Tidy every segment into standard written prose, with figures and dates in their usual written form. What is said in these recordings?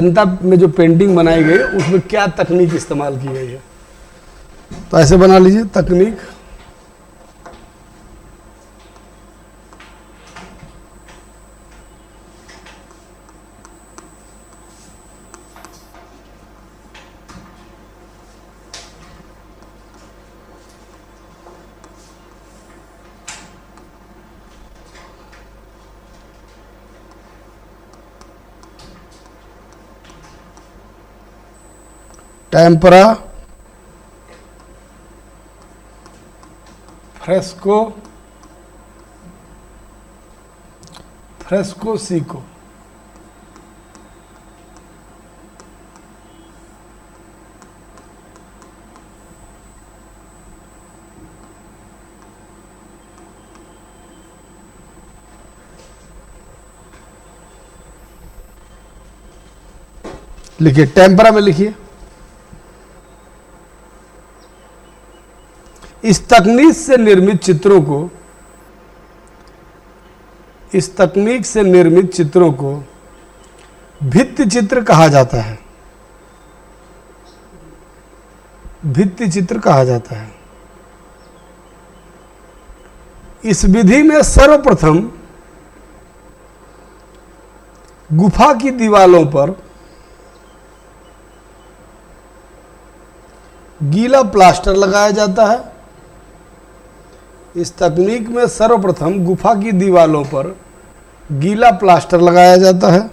जनता में जो पेंटिंग बनाई गई उसमें क्या तकनीक इस्तेमाल की गई है। तो ऐसे बना लीजिए तकनीक। टेम्परा, फ्रेस्को, फ्रेस्कोसिको। लिखिए, टेम्परा में लिखिए। इस तकनीक से निर्मित चित्रों को भित्ति चित्र कहा जाता है। भित्ति चित्र कहा जाता है। इस विधि में सर्वप्रथम गुफा की दीवारों पर गीला प्लास्टर लगाया जाता है। इस तकनीक में सर्वप्रथम गुफा की दीवारों पर गीला प्लास्टर लगाया जाता है।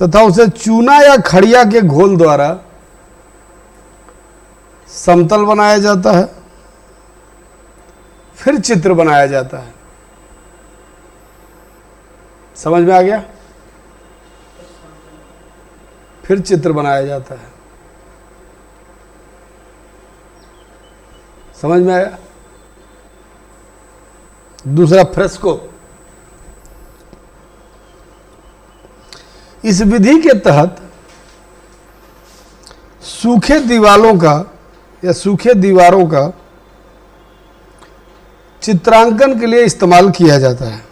तथा उसे चूना या खड़िया के घोल द्वारा समतल बनाया जाता है। फिर चित्र बनाया जाता है। समझ में आ गया? फिर चित्र बनाया जाता है। समझ में आया? दूसरा, फ्रेस्को। इस विधि के तहत सूखे दीवारों का चित्रांकन के लिए इस्तेमाल किया जाता है।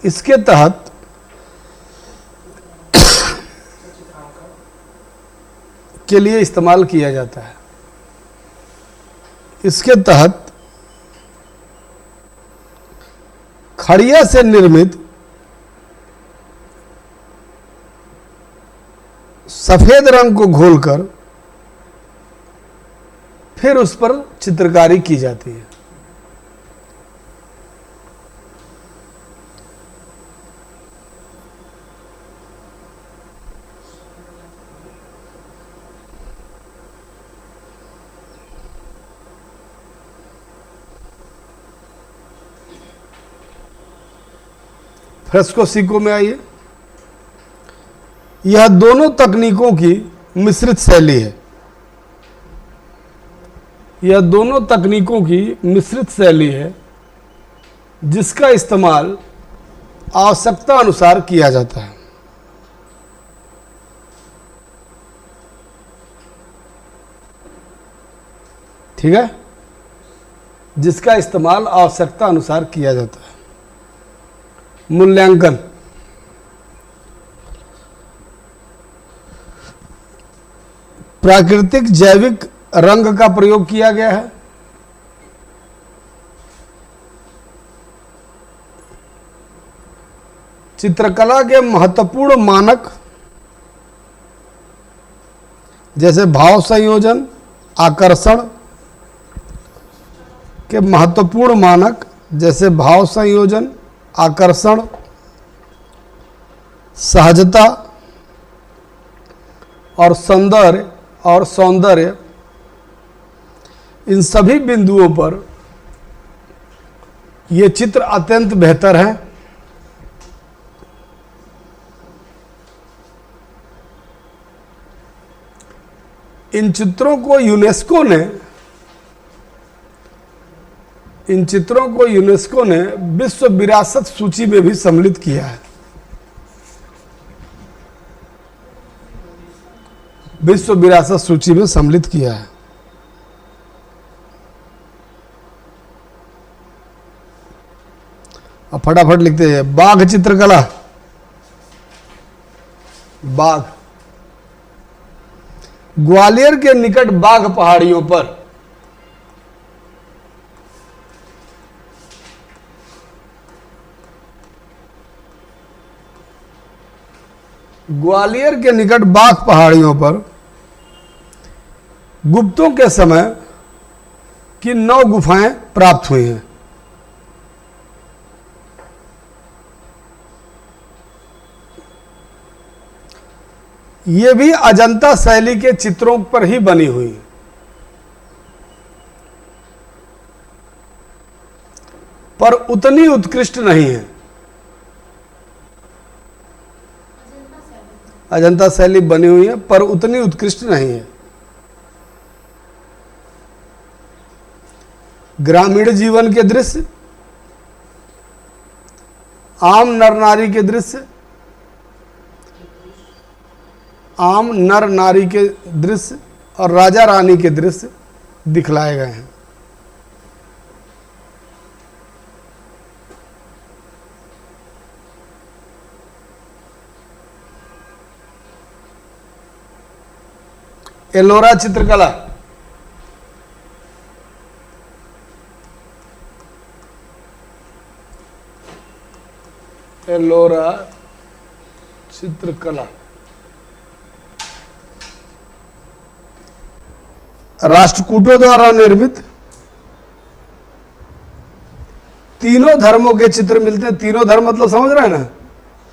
इसके तहत के लिए इस्तेमाल किया जाता है। इसके तहत खड़िया से निर्मित सफेद रंग को घोलकर फिर उस पर चित्रकारी की जाती है। फ्रेस्कोसिको में आइए। यह दोनों तकनीकों की मिश्रित शैली है। यह दोनों तकनीकों की मिश्रित शैली है जिसका इस्तेमाल आवश्यकता अनुसार किया जाता है। ठीक है? जिसका इस्तेमाल आवश्यकता अनुसार किया जाता है। मूल्यांकन। प्राकृतिक जैविक रंग का प्रयोग किया गया है। चित्रकला के महत्वपूर्ण मानक जैसे भाव संयोजन, आकर्षण के महत्वपूर्ण मानक जैसे भाव संयोजन, आकर्षण, सहजता और सौंदर्य, इन सभी बिंदुओं पर ये चित्र अत्यंत बेहतर हैं। इन चित्रों को यूनेस्को ने विश्व विरासत सूची में भी सम्मिलित किया है। विश्व विरासत सूची में सम्मिलित किया है। अब फटाफट लिखते हैं। बाघ चित्रकला, बाघ, ग्वालियर के निकट बाघ पहाड़ियों पर ग्वालियर के निकट बाघ पहाड़ियों पर गुप्तों के समय की 9 गुफाएं प्राप्त हुई हैं। ये भी अजंता शैली के चित्रों पर ही बनी हुई है। पर उतनी उत्कृष्ट नहीं है। अजंता शैली बनी हुई है पर उतनी उत्कृष्ट नहीं है। ग्रामीण जीवन के दृश्य, आम नर नारी के दृश्य, आम नर नारी के दृश्य और राजा रानी के दृश्य दिखलाए गए हैं। एलोरा चित्रकला, एलोरा चित्रकला राष्ट्रकूटों द्वारा निर्मित तीनों धर्मों के चित्र मिलते हैं। तीनों धर्म मतलब समझ रहे हैं ना,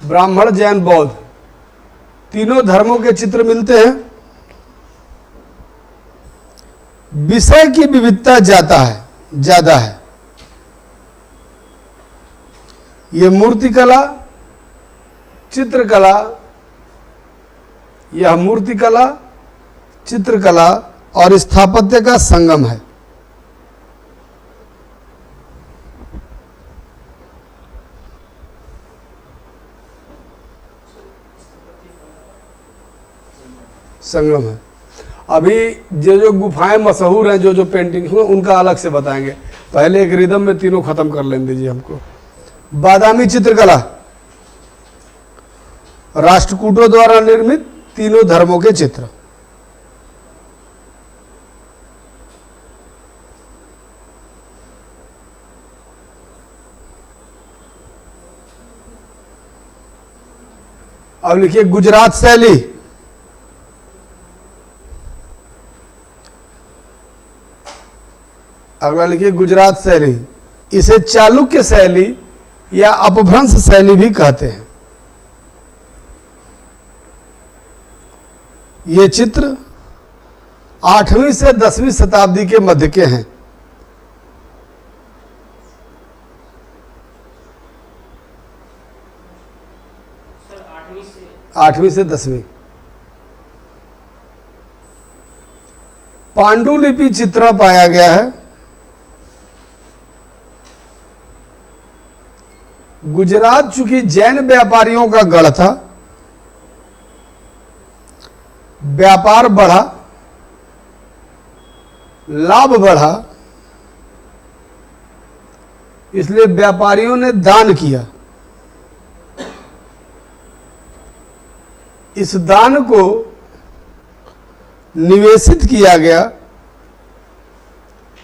ब्राह्मण जैन बौद्ध, तीनों धर्मों के चित्र मिलते हैं। विषय की विविधता ज्यादा है। ये मूर्तिकला, चित्रकला, यह मूर्तिकला, चित्रकला और स्थापत्य का संगम है। संगम है। अभी जो गुफाएं मशहूर हैं, जो पेंटिंग हुए, उनका अलग से बताएंगे। पहले एक रिदम में तीनों खत्म कर लेने दीजिए हमको। बादामी चित्रकला, राष्ट्रकूटों द्वारा निर्मित तीनों धर्मों के चित्र। अब लिखिए गुजरात शैली, अगला लिखिए गुजरात शैली। इसे चालुक्य शैली या अपभ्रंश शैली भी कहते हैं। ये चित्र 8वीं से 10वीं शताब्दी के मध्य के हैं। आठवीं से 10वीं। पांडुलिपि चित्र पाया गया है। गुजरात चूंकि जैन व्यापारियों का गढ़ था, व्यापार बढ़ा, लाभ बढ़ा, इसलिए व्यापारियों ने दान किया। इस दान को निवेशित किया गया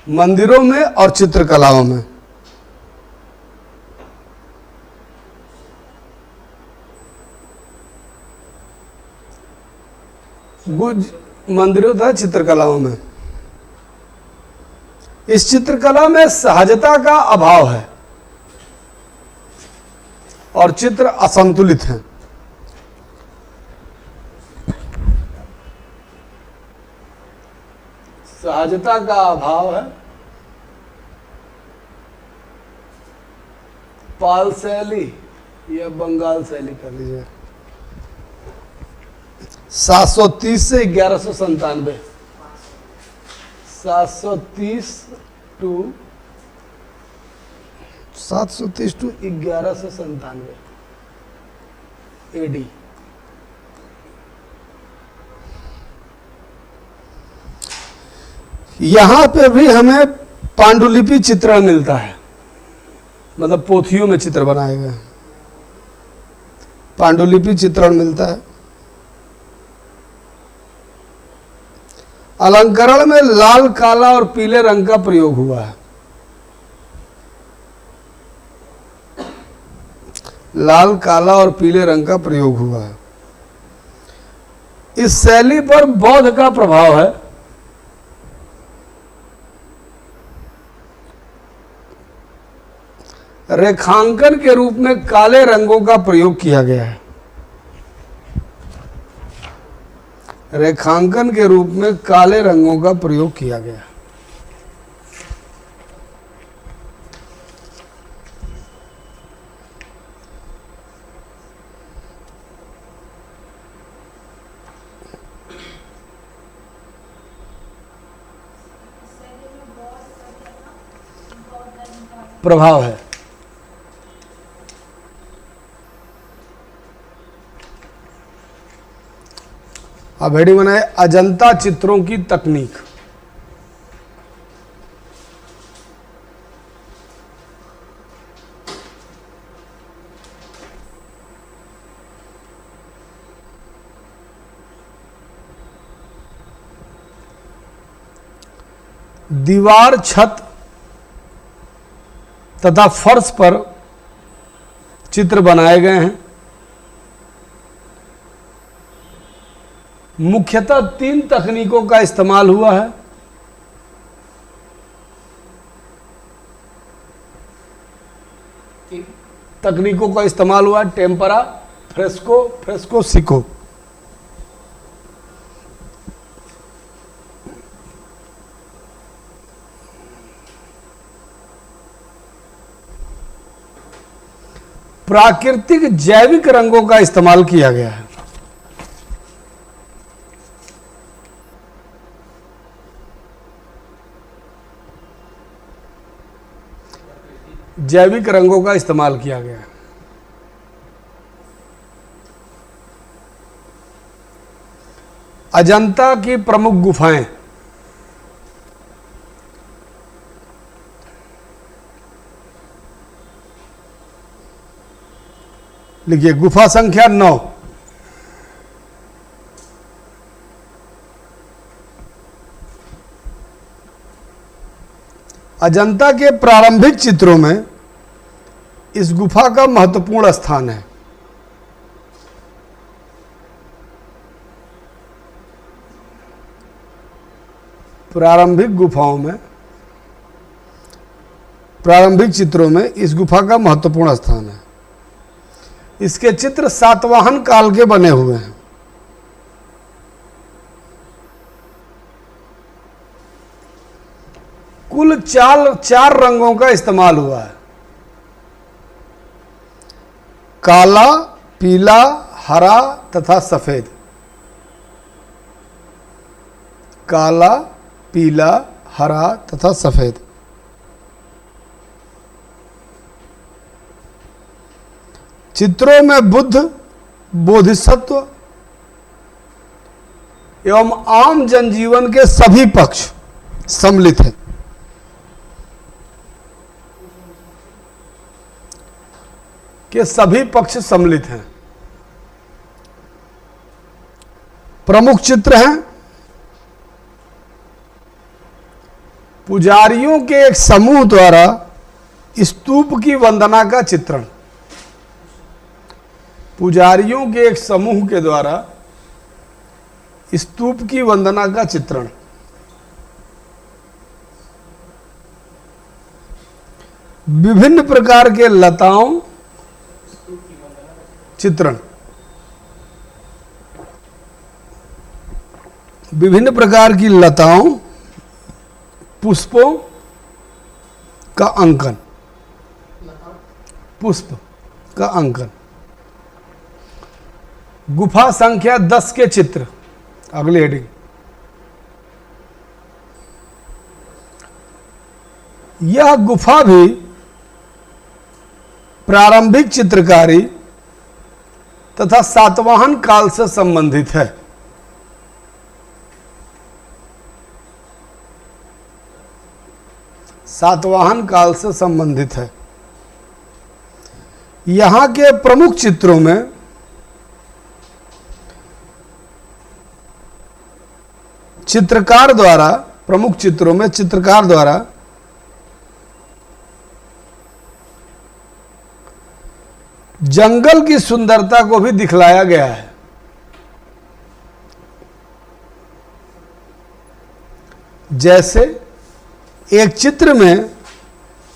मंदिरों में और चित्रकलाओं में। मंदिरों तथा चित्रकलाओं में। इस चित्रकला में सहजता का अभाव है और चित्र असंतुलित हैं। सहजता का अभाव है। पाल शैली या बंगाल शैली कर लीजिए। 730 से 1197, 730 टू 1197 एडी। यहां पे भी हमें पांडुलिपि चित्रण मिलता है, मतलब पोथियों में चित्र बनाए गए पांडुलिपि चित्रण मिलता है। अलंकरण में लाल, काला और पीले रंग का प्रयोग हुआ है। लाल, काला और पीले रंग का प्रयोग हुआ है। इस शैली पर बौद्ध का प्रभाव है। रेखांकन के रूप में काले रंगों का प्रयोग किया गया है। रेखांकन के रूप में काले रंगों का प्रयोग किया गया है। प्रभाव है। अब हेडिंग बनाए अजंता चित्रों की तकनीक। दीवार, छत तथा फर्श पर चित्र बनाए गए हैं। मुख्यतः 3 तकनीकों का इस्तेमाल हुआ है। तकनीकों का इस्तेमाल हुआ है, टेम्परा, फ्रेस्को, फ्रेस्को सिको। प्राकृतिक जैविक रंगों का इस्तेमाल किया गया है। जैविक रंगों का इस्तेमाल किया गया है। अजंता की प्रमुख गुफाएं। लिखिए गुफा संख्या 9। अजंता के प्रारंभिक चित्रों में इस गुफा का महत्वपूर्ण स्थान है। प्रारंभिक गुफाओं में, प्रारंभिक चित्रों में इस गुफा का महत्वपूर्ण स्थान है। इसके चित्र सातवाहन काल के बने हुए हैं। कुल 4 रंगों का इस्तेमाल हुआ है। काला, पीला, हरा तथा सफेद। काला, पीला, हरा तथा सफेद। चित्रों में बुद्ध, बोधिसत्व एवं आम जनजीवन के सभी पक्ष सम्मिलित हैं। के सभी पक्ष सम्मिलित हैं। प्रमुख चित्र हैं पुजारियों के एक समूह द्वारा स्तूप की वंदना का चित्रण। पुजारियों के एक समूह के द्वारा स्तूप की वंदना का चित्रण। विभिन्न प्रकार के लताओं चित्रण। विभिन्न प्रकार की लताओं, पुष्पों का अंकन। पुष्प का अंकन। गुफा संख्या 10 के चित्र। अगली हेडिंग। यह गुफा भी प्रारंभिक चित्रकारी तथा सातवाहन काल से संबंधित है। सातवाहन काल से संबंधित है। यहाँ के प्रमुख चित्रों में चित्रकार द्वारा जंगल की सुंदरता को भी दिखलाया गया है। जैसे एक चित्र में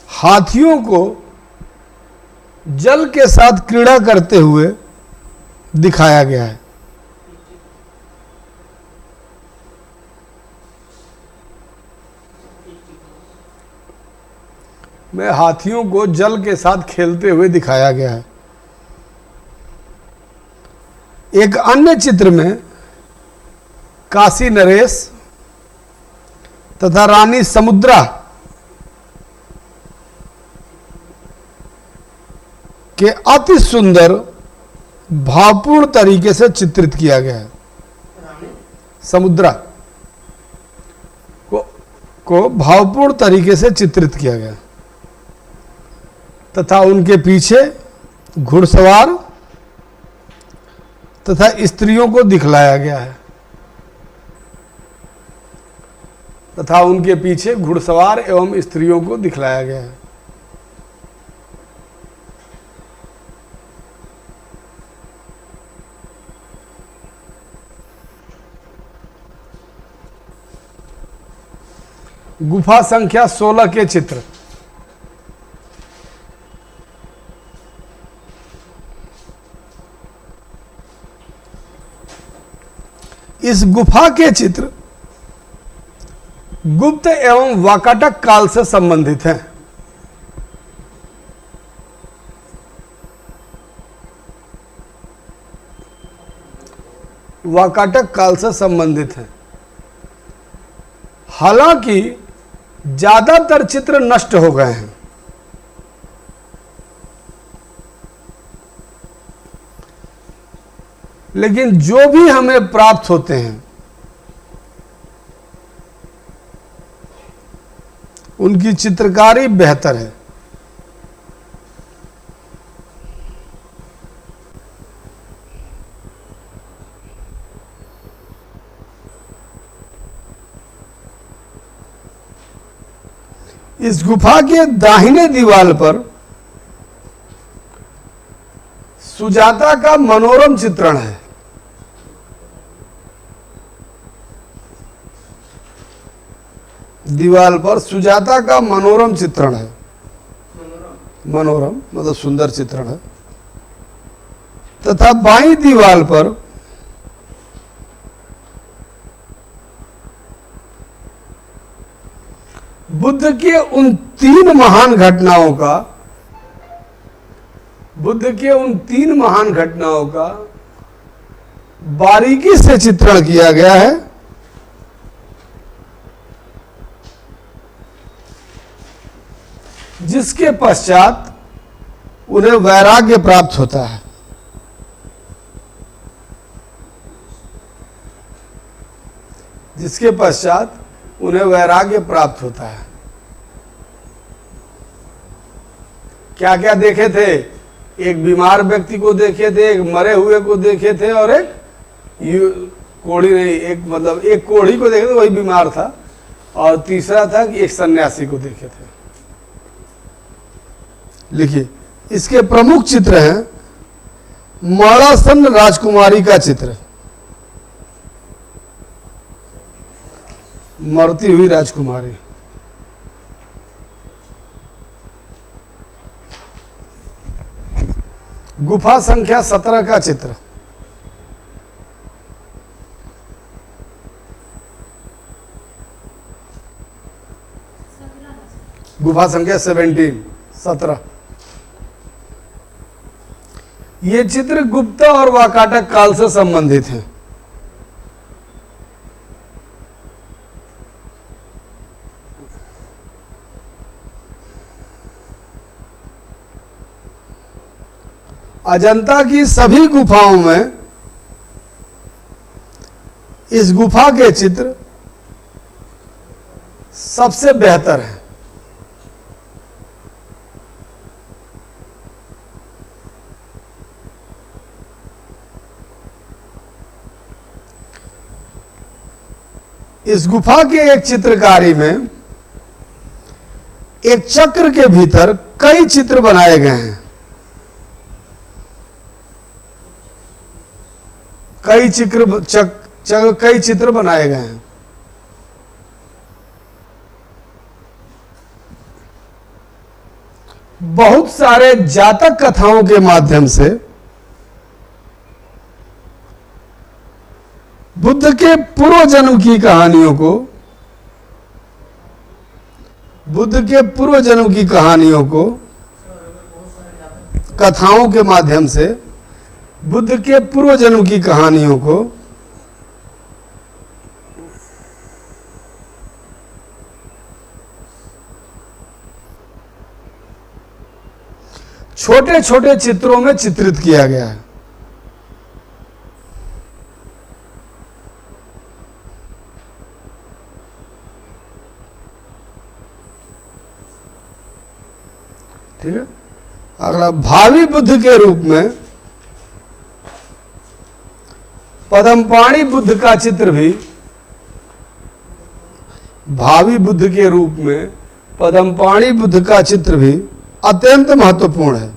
हाथियों को जल के साथ क्रीड़ा करते हुए दिखाया गया है। हाथियों को जल के साथ खेलते हुए दिखाया गया है। एक अन्य चित्र में काशी नरेश तथा रानी समुद्रा के अति सुंदर भावपूर्ण तरीके से चित्रित किया गया है। समुद्रा को भावपूर्ण तरीके से चित्रित किया गया तथा उनके पीछे घुड़सवार तथा स्त्रियों को दिखलाया गया है एवं स्त्रियों को दिखलाया गया है। गुफा संख्या 16 के चित्र। इस गुफा के चित्र गुप्त एवं वाकाटक काल से संबंधित हैं। वाकाटक काल से संबंधित हैं। हालांकि ज्यादातर चित्र नष्ट हो गए हैं। लेकिन जो भी हमें प्राप्त होते हैं उनकी चित्रकारी बेहतर है। इस गुफा के दाहिने दीवार पर सुजाता का मनोरम चित्रण है। दीवार पर सुजाता का मनोरम चित्रण है। मनोरम मतलब सुंदर चित्रण है। तथा बाईं दीवार पर बुद्ध के उन तीन महान घटनाओं का बारीकी से चित्रण किया गया है। जिसके पश्चात उन्हें वैराग्य प्राप्त होता है। क्या क्या देखे थे? एक बीमार व्यक्ति को देखे थे, एक मरे हुए को देखे थे और एक कोढ़ी को देखे थे, वही बीमार था। और तीसरा था कि एक सन्यासी को देखे थे। लिखिए, इसके प्रमुख चित्र हैं मरासन राजकुमारी का चित्र, मरती हुई राजकुमारी। गुफा संख्या 17 का चित्र, गुफा संख्या 17। ये चित्र गुप्त और वाकाटक काल से संबंधित हैं। अजंता की सभी गुफाओं में इस गुफा के चित्र सबसे बेहतर है। इस गुफा के एक चित्रकारी में एक चक्र के भीतर कई चित्र बनाए गए हैं। कई चित्र बनाए गए हैं। बहुत सारे जातक कथाओं के माध्यम से बुद्ध के पूर्व जन्म की कहानियों को, कथाओं के माध्यम से बुद्ध के पूर्व जन्म की कहानियों को छोटे छोटे चित्रों में चित्रित किया गया है। ठीक है। अगला, भावी बुद्ध के रूप में पद्मपाणि बुद्ध का चित्र भी, भावी बुद्ध के रूप में पद्मपाणि बुद्ध का चित्र भी अत्यंत महत्वपूर्ण है।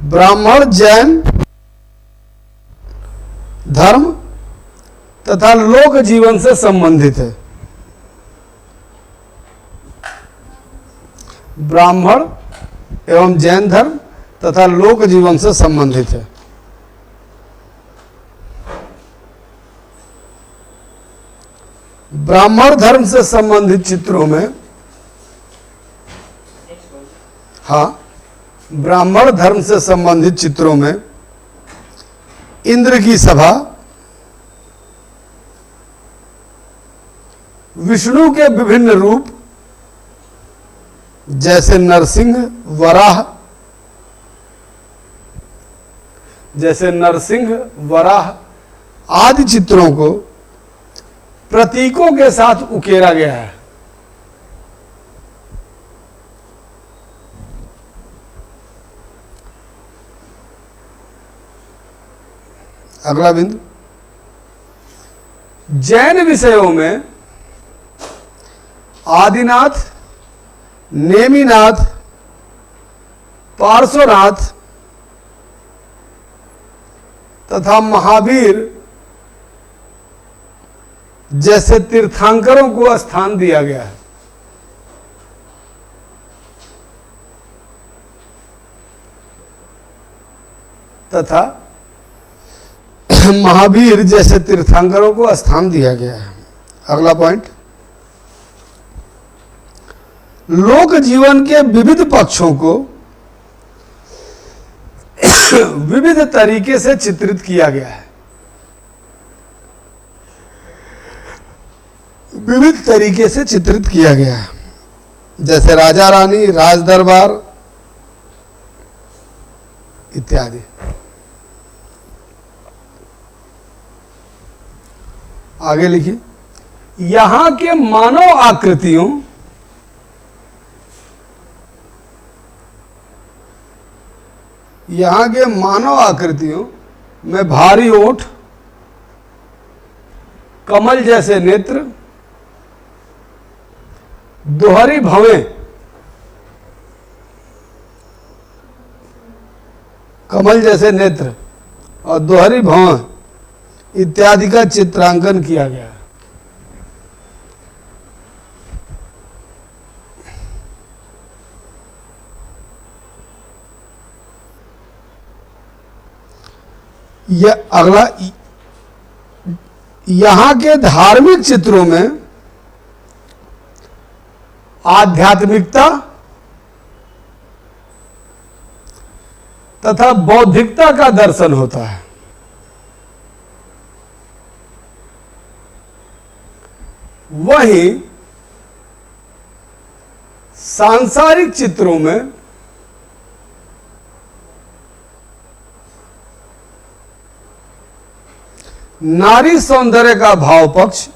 ब्राह्मण जैन धर्म तथा लोक जीवन से संबंधित है। ब्राह्मण एवं जैन धर्म तथा लोक जीवन से संबंधित है। ब्राह्मण धर्म से संबंधित चित्रों में, हाँ, ब्राह्मण धर्म से संबंधित चित्रों में इंद्र की सभा, विष्णु के विभिन्न रूप जैसे नरसिंह वराह आदि चित्रों को प्रतीकों के साथ उकेरा गया है। अगला बिंदु, जैन विषयों में आदिनाथ, नेमिनाथ, पार्श्वनाथ तथा महावीर जैसे तीर्थंकरों को स्थान दिया गया है। तथा महावीर जैसे तीर्थंकरों को स्थान दिया गया है। अगला पॉइंट, लोक जीवन के विविध पक्षों को विविध तरीके से चित्रित किया गया है। विविध तरीके से चित्रित किया गया है, जैसे राजा रानी, राज दरबार इत्यादि। आगे लिखिए, यहां के मानव आकृतियों में भारी ओठ, कमल जैसे नेत्र, दोहरी भवें, कमल जैसे नेत्र और दोहरी भवें इत्यादि का चित्रांकन किया गया है। यह अगला, यहां के धार्मिक चित्रों में आध्यात्मिकता तथा बौद्धिकता का दर्शन होता है। वहीं सांसारिक चित्रों में नारी सौंदर्य का भाव पक्ष,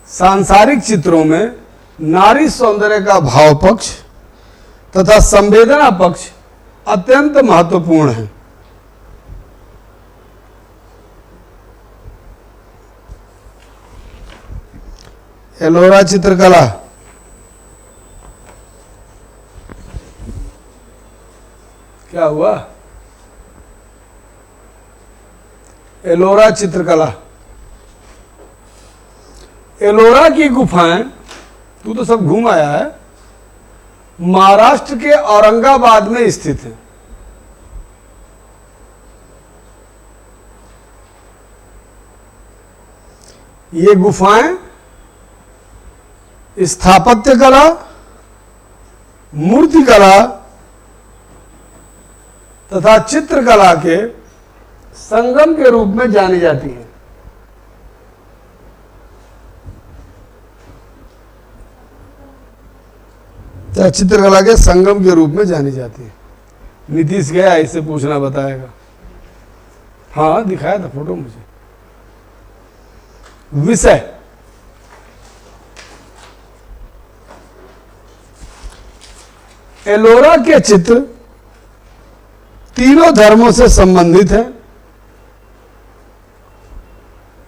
सांसारिक चित्रों में नारी सौंदर्य का भाव पक्ष तथा संवेदना पक्ष अत्यंत महत्वपूर्ण है। एलोरा चित्रकला, क्या हुआ? एलोरा चित्रकला, एलोरा की गुफाएं, तू तो सब घूम आया है, महाराष्ट्र के औरंगाबाद में स्थित है। ये गुफाएं स्थापत्य कला, मूर्ति कला तथा चित्रकला के संगम के रूप में जानी जाती है। चित्रकला के संगम के रूप में जानी जाती है। नीतीश गया, इससे पूछना बताएगा। हाँ, दिखाया था फोटो मुझे। विषय, एलोरा के चित्र तीनों धर्मों से संबंधित है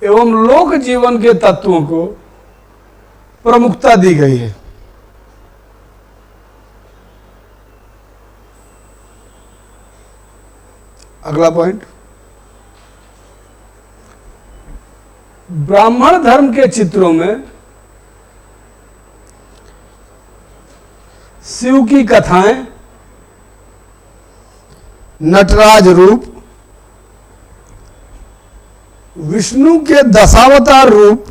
एवं लोक जीवन के तत्वों को प्रमुखता दी गई है। अगला पॉइंट, ब्राह्मण धर्म के चित्रों में शिव की कथाएं, नटराज रूप, विष्णु के दशावतार रूप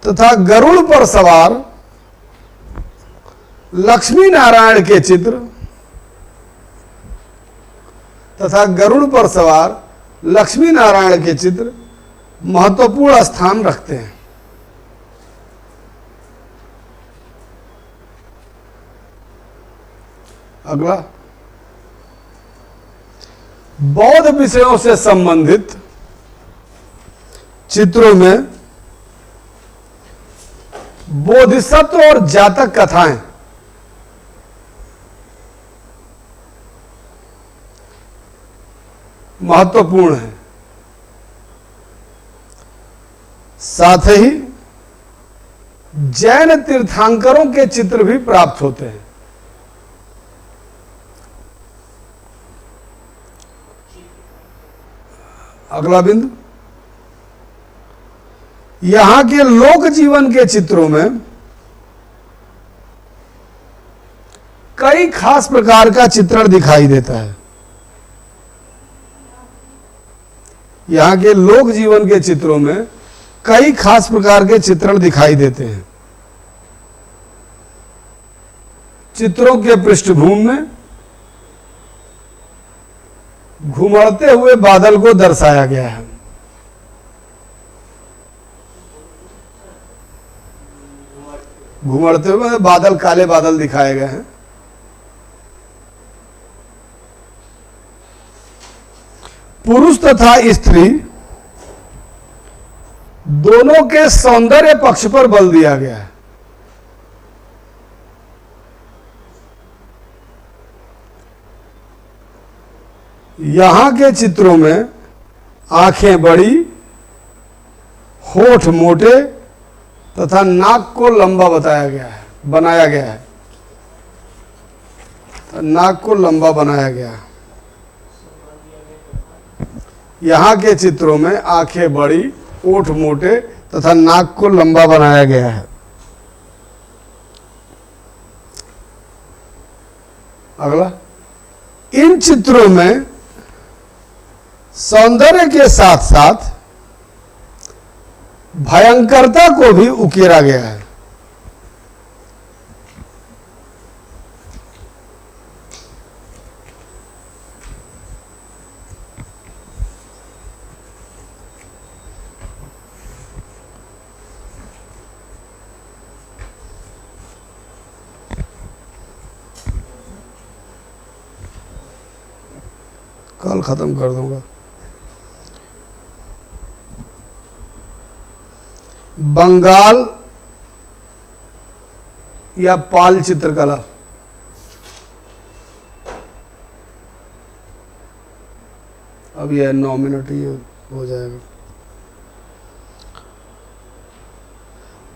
तथा गरुड़ पर सवार लक्ष्मी नारायण के चित्र तथा गरुड़ पर सवार लक्ष्मी नारायण के चित्र महत्वपूर्ण स्थान रखते हैं। अगला, बौद्ध विषयों से संबंधित चित्रों में बोधिसत्व और जातक कथाएं महत्वपूर्ण है। साथ ही जैन तीर्थंकरों के चित्र भी प्राप्त होते हैं। अगला बिंदु, यहां के लोक जीवन के चित्रों में कई खास प्रकार का चित्रण दिखाई देता है। यहां के लोक जीवन के चित्रों में कई खास प्रकार के चित्रण दिखाई देते हैं। चित्रों के पृष्ठभूमि में घुमड़ते हुए बादल को दर्शाया गया है। घुमड़ते हुए बादल, काले बादल दिखाए गए हैं। पुरुष तथा स्त्री दोनों के सौंदर्य पक्ष पर बल दिया गया है। यहां के चित्रों में आंखें बड़ी, होठ मोटे तथा नाक को लंबा बनाया गया है। नाक को लंबा बनाया गया है। यहां के चित्रों में आंखें बड़ी, होठ मोटे तथा नाक को लंबा बनाया गया है। अगला, इन चित्रों में सौंदर्य के साथ साथ भयंकरता को भी उकेरा गया है। कल खत्म कर दूंगा। बंगाल या पाल चित्रकला, अब यह 9 मिनट ही हो जाएगा।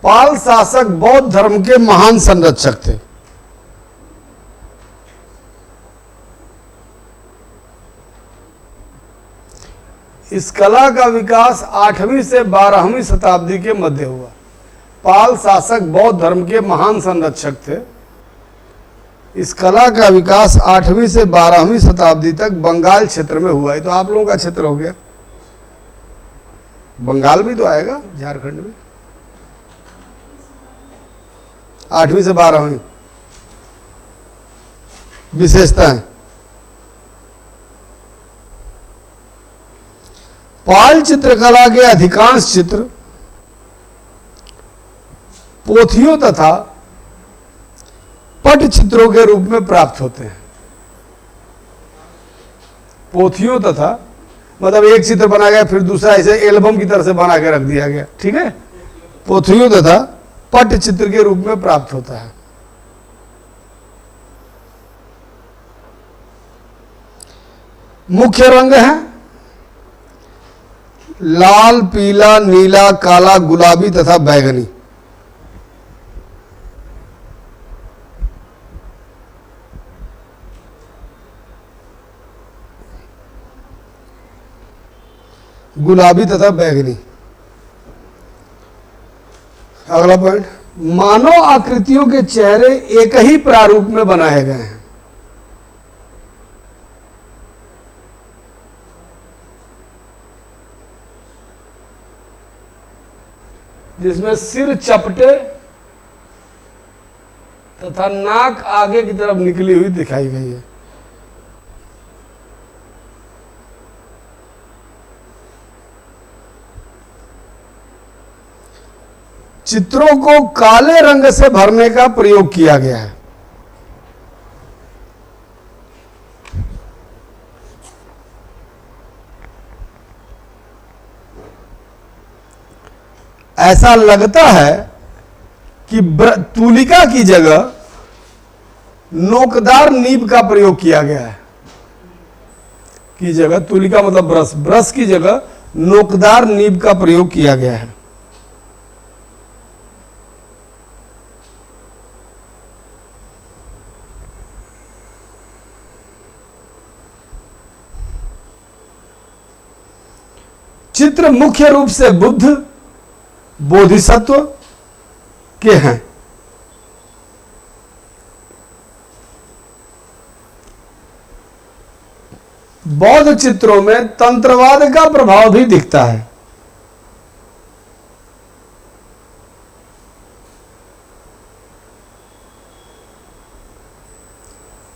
पाल शासक बौद्ध धर्म के महान संरक्षक थे। इस कला का विकास 8वीं से 12वीं शताब्दी के मध्य हुआ। पाल शासक बौद्ध धर्म के महान संरक्षक थे। इस कला का विकास 8वीं से 12वीं शताब्दी तक बंगाल क्षेत्र में हुआ है। तो आप लोगों का क्षेत्र हो गया, बंगाल भी तो आएगा झारखंड में। 8वीं से 12वीं विशेषताएं। पाल चित्रकला के अधिकांश चित्र पोथियों तथा पट चित्रों के रूप में प्राप्त होते हैं। पोथियों तथा मतलब एक चित्र बना गया फिर दूसरा ऐसे एल्बम की तरह से बना के रख दिया गया, ठीक है। पोथियों तथा पट चित्र के रूप में प्राप्त होता है। मुख्य रंग है लाल, पीला, नीला, काला, गुलाबी तथा बैगनी। गुलाबी तथा बैंगनी। अगला पॉइंट, मानव आकृतियों के चेहरे एक ही प्रारूप में बनाए गए हैं। जिसमें सिर चपटे तथा नाक आगे की तरफ निकली हुई दिखाई गई है। चित्रों को काले रंग से भरने का प्रयोग किया गया है। ऐसा लगता है कि तूलिका की जगह नोकदार नीब का प्रयोग किया गया है। की जगह तूलिका मतलब ब्रश, ब्रश की जगह नोकदार नीब का प्रयोग किया गया है। चित्र मुख्य रूप से बुद्ध, बोधिसत्व के हैं। बौद्ध चित्रों में तंत्रवाद का प्रभाव भी दिखता है।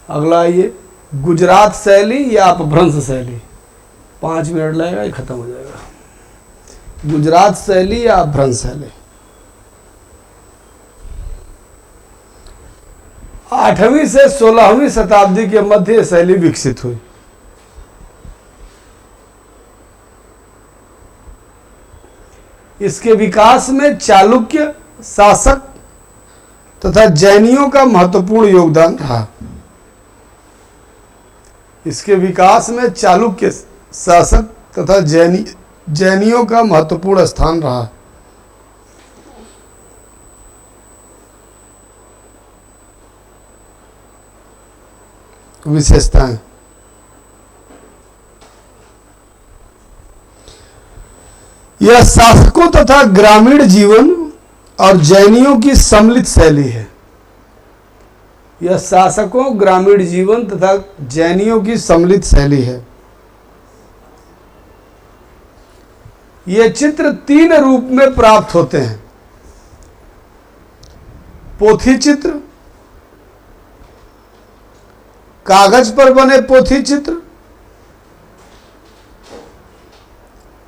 अगला आइए, गुजरात शैली या अपभ्रंश शैली। 5 मिनट लगेगा, ये खत्म हो जाएगा। गुजरात शैली या अपभ्रंश शैली। 8वीं से 16वीं शताब्दी के मध्य यह शैली विकसित हुई। इसके विकास में चालुक्य शासक तथा जैनियों का महत्वपूर्ण योगदान रहा। इसके विकास में चालुक्य शासक तथा जैनियों का महत्वपूर्ण स्थान रहा। विशेषताएं, यह शासकों तथा ग्रामीण जीवन और जैनियों की सम्मिलित शैली है। यह शासकों, ग्रामीण जीवन तथा जैनियों की सम्मिलित शैली है। ये चित्र 3 रूप में प्राप्त होते हैं। पोथी चित्र, कागज पर बने पोथी चित्र,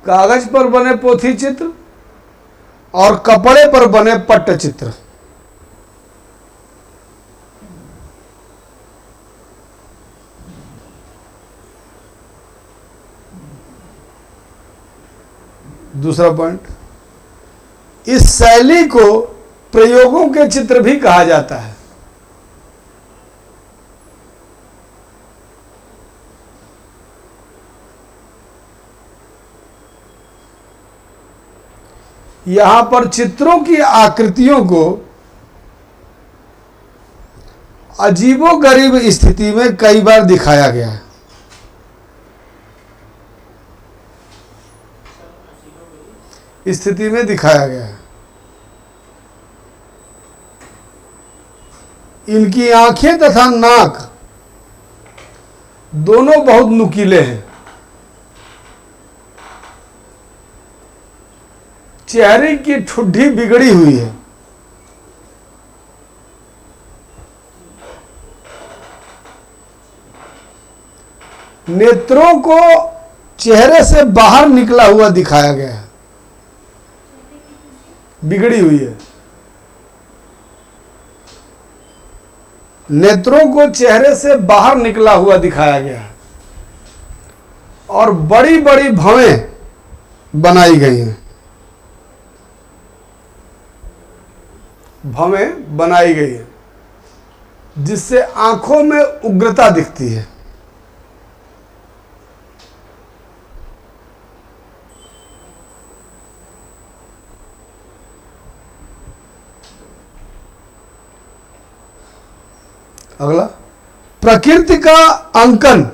कागज पर बने पोथी चित्र और कपड़े पर बने पट्टचित्र। दूसरा पॉइंट, इस शैली को प्रयोगों के चित्र भी कहा जाता है। यहां पर चित्रों की आकृतियों को अजीबोगरीब स्थिति में कई बार दिखाया गया है। स्थिति में दिखाया गया है। इनकी आंखें तथा नाक दोनों बहुत नुकीले हैं। चेहरे की ठुड्डी बिगड़ी हुई है। नेत्रों को चेहरे से बाहर निकला हुआ दिखाया गया है, बिगड़ी हुई है। नेत्रों को चेहरे से बाहर निकला हुआ दिखाया गया है और बड़ी बड़ी भवें बनाई गई हैं। भवें बनाई गई है जिससे आंखों में उग्रता दिखती है। अगला, प्रकृति का अंकन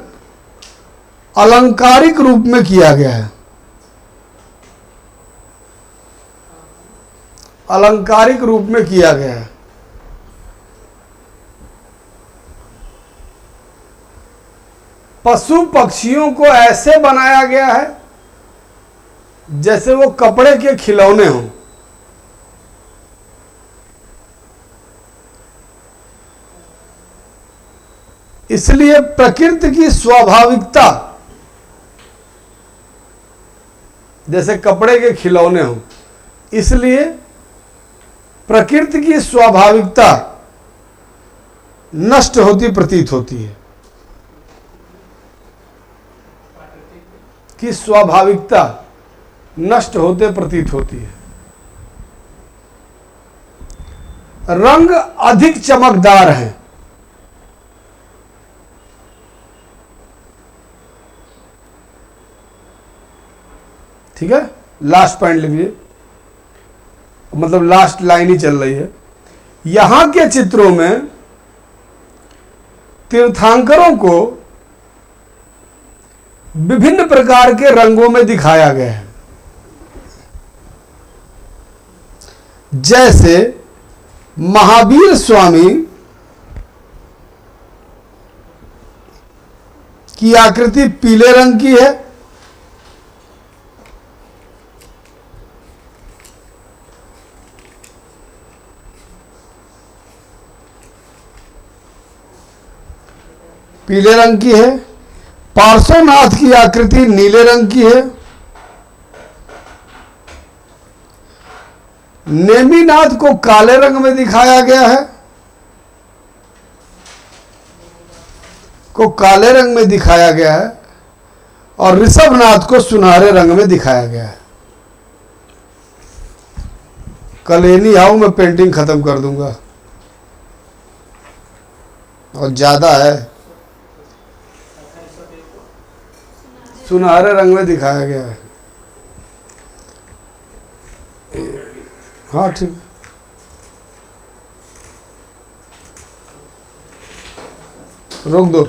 अलंकारिक रूप में किया गया है। अलंकारिक रूप में किया गया है। पशु पक्षियों को ऐसे बनाया गया है जैसे वो कपड़े के खिलौने हों। इसलिए प्रकृति की स्वाभाविकता जैसे कपड़े के खिलौने हों, इसलिए प्रकृति की स्वाभाविकता नष्ट होती प्रतीत होती है। कि स्वाभाविकता नष्ट होते प्रतीत होती है। रंग अधिक चमकदार हैं। ठीक है, लास्ट पॉइंट लिखिए, मतलब लास्ट लाइन ही चल रही है। यहां के चित्रों में तीर्थंकरों को विभिन्न प्रकार के रंगों में दिखाया गया है। जैसे महावीर स्वामी की आकृति पीले रंग की है, पीले रंग की है। पार्श्वनाथ की आकृति नीले रंग की है। नेमिनाथ को काले रंग में दिखाया गया है, को काले रंग में दिखाया गया है, और ऋषभनाथ को सुनहरे रंग में दिखाया गया है। कल एनी हाउ मैं पेंटिंग खत्म कर दूंगा, और ज्यादा है। सुनहरे रंग में दिखाया गया है। हाँ ठीक, रोक दो।